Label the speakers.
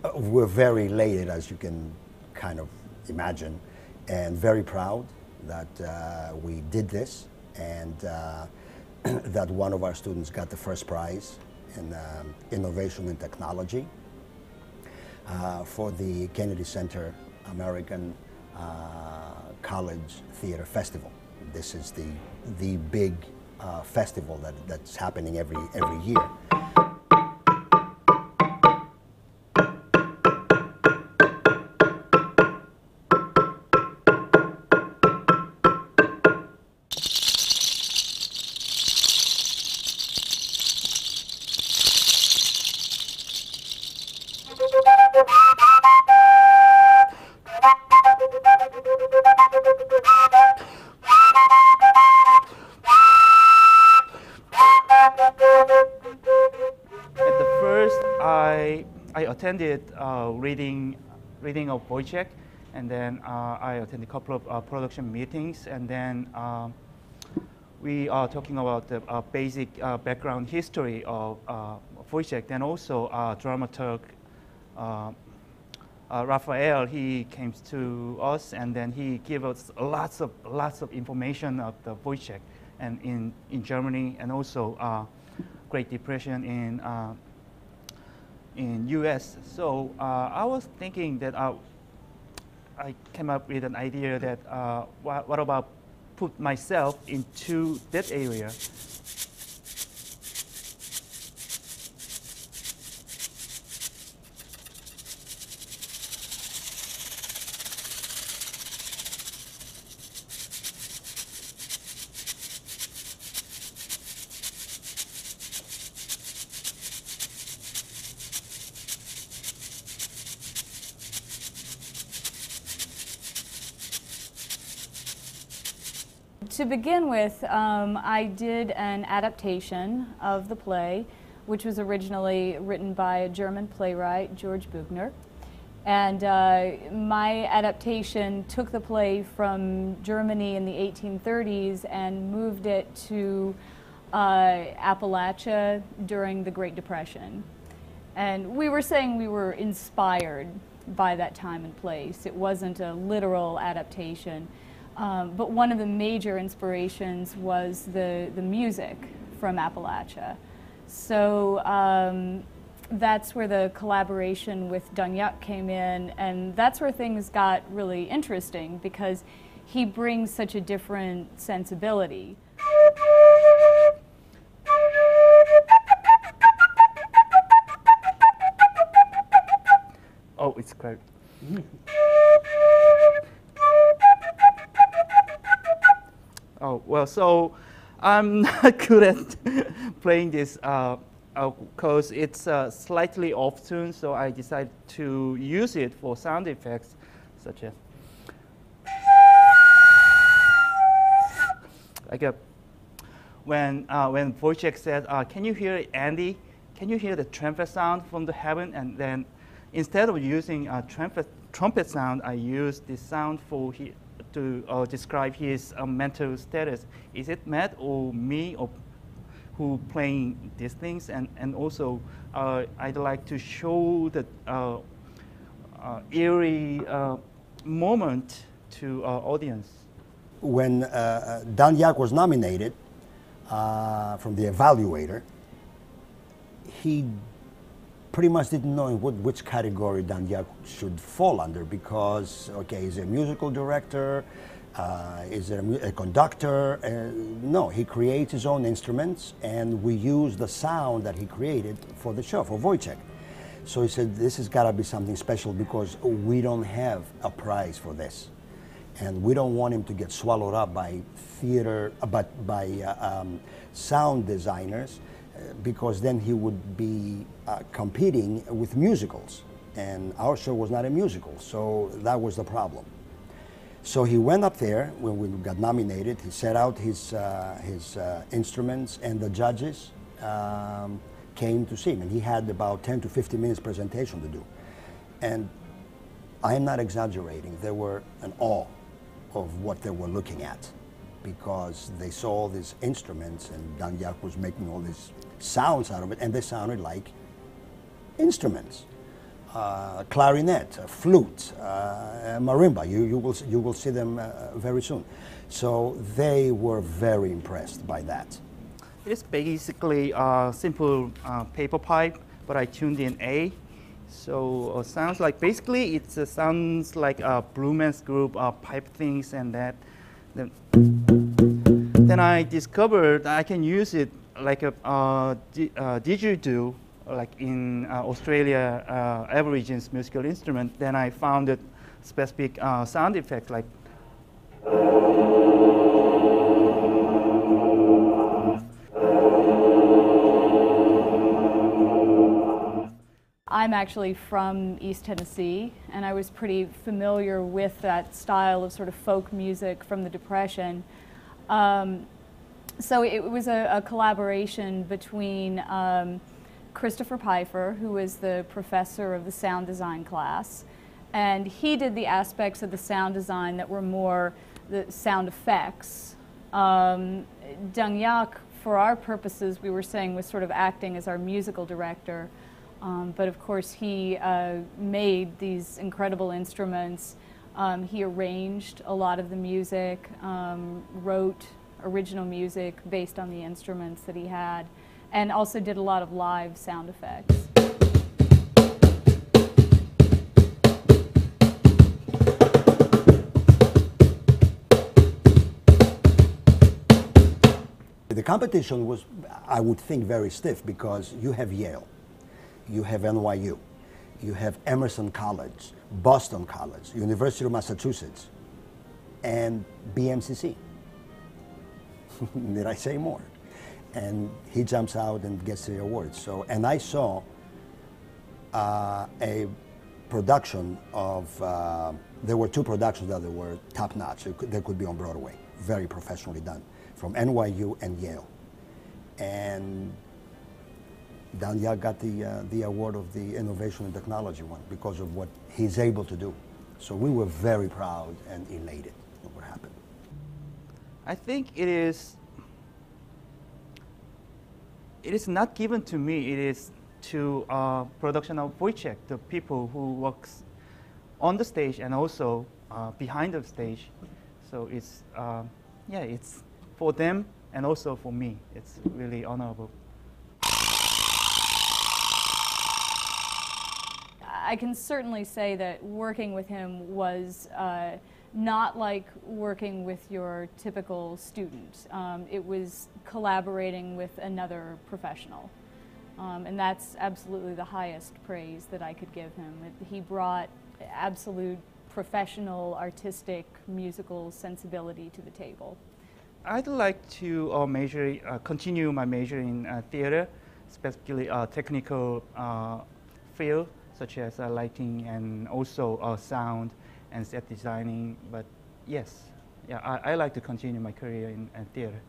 Speaker 1: We're very elated, as you can kind of imagine, and very proud that we did this, and that one of our students got the first prize in innovation and technology for the Kennedy Center American College Theater Festival. This is the big festival that's happening every year.
Speaker 2: I attended reading of Woyzeck, and then I attended a couple of production meetings, and then we are talking about the basic background history of Woyzeck. Then also dramaturg Raphael, he came to us, and then he gave us lots of information of the Woyzeck and in Germany, and also Great Depression in U.S. So I was thinking that I came up with an idea that what about put myself into that area.
Speaker 3: To begin with, I did an adaptation of the play, which was originally written by a German playwright, George Büchner. And my adaptation took the play from Germany in the 1830s and moved it to Appalachia during the Great Depression. And we were saying we were inspired by that time and place. It wasn't a literal adaptation. But one of the major inspirations was the music from Appalachia. So that's where the collaboration with Dong Hyukchang came in, and that's where things got really interesting because he brings such a different sensibility.
Speaker 2: Oh, it's great. Oh, well, so I'm not good at playing this because it's slightly off tune, so I decided to use it for sound effects, such as like when Woyzeck said, "Can you hear it, Andy? Can you hear the trumpet sound from the heaven?" And then instead of using a trumpet sound, I used this sound for to describe his mental status. Is it Matt or me or who playing these things? And also, I'd like to show the eerie moment to our audience.
Speaker 1: When Dong Hyukchang was nominated from the evaluator, he pretty much didn't know which category Dong Hyukchang should fall under because, okay, is he a musical director? Is it a conductor? No, he creates his own instruments, and we use the sound that he created for the show, for Woyzeck. So he said, this has got to be something special because we don't have a prize for this. And we don't want him to get swallowed up by theater, by sound designers, because then he would be competing with musicals, and our show was not a musical, so that was the problem. So he went up there when we got nominated. He set out his instruments, and the judges came to see him, and he had about 10 to 15 minutes presentation to do. And I am not exaggerating. They were in awe of what they were looking at because they saw all these instruments, and Dong Hyukchang was making all these sounds out of it, and they sounded like instruments. clarinet, flute, marimba. You will see them very soon. So they were very impressed by that.
Speaker 2: It is basically a simple paper pipe, but I tuned in A. So sounds like, basically it sounds like a bluegrass group pipe things and that. Then I discovered I can use it like a didgeridoo, like in Australia, Aborigines musical instrument. Then I found a specific sound effect like.
Speaker 3: I'm actually from East Tennessee, and I was pretty familiar with that style of sort of folk music from the Depression. So it was a collaboration between Christopher Pfeiffer, who was the professor of the sound design class, and he did the aspects of the sound design that were more the sound effects. Dong Hyuk, for our purposes, we were saying, was sort of acting as our musical director. But of course, he made these incredible instruments. He arranged a lot of the music, wrote original music based on the instruments that he had, and also did a lot of live sound effects.
Speaker 1: The competition was, I would think, very stiff because you have Yale, you have NYU, you have Emerson College, Boston College, University of Massachusetts, and BMCC. Did I say more? And he jumps out and gets the award. So, and I saw a production of, there were two productions that were top-notch. They could be on Broadway, very professionally done, from NYU and Yale. And Dong Hyuk got the award of the Innovation and Technology one because of what he's able to do. So we were very proud and elated of what happened.
Speaker 2: I think it is not given to me, it is to production of Woyzeck, the people who works on the stage and also behind the stage. So it's, yeah, it's for them and also for me. It's really honorable.
Speaker 3: I can certainly say that working with him was not like working with your typical student. It was collaborating with another professional. And that's absolutely the highest praise that I could give him. He brought absolute professional, artistic, musical sensibility to the table.
Speaker 2: I'd like to continue my major in theater, specifically technical field, such as lighting and also sound and set designing. But yes, yeah, I like to continue my career in theater.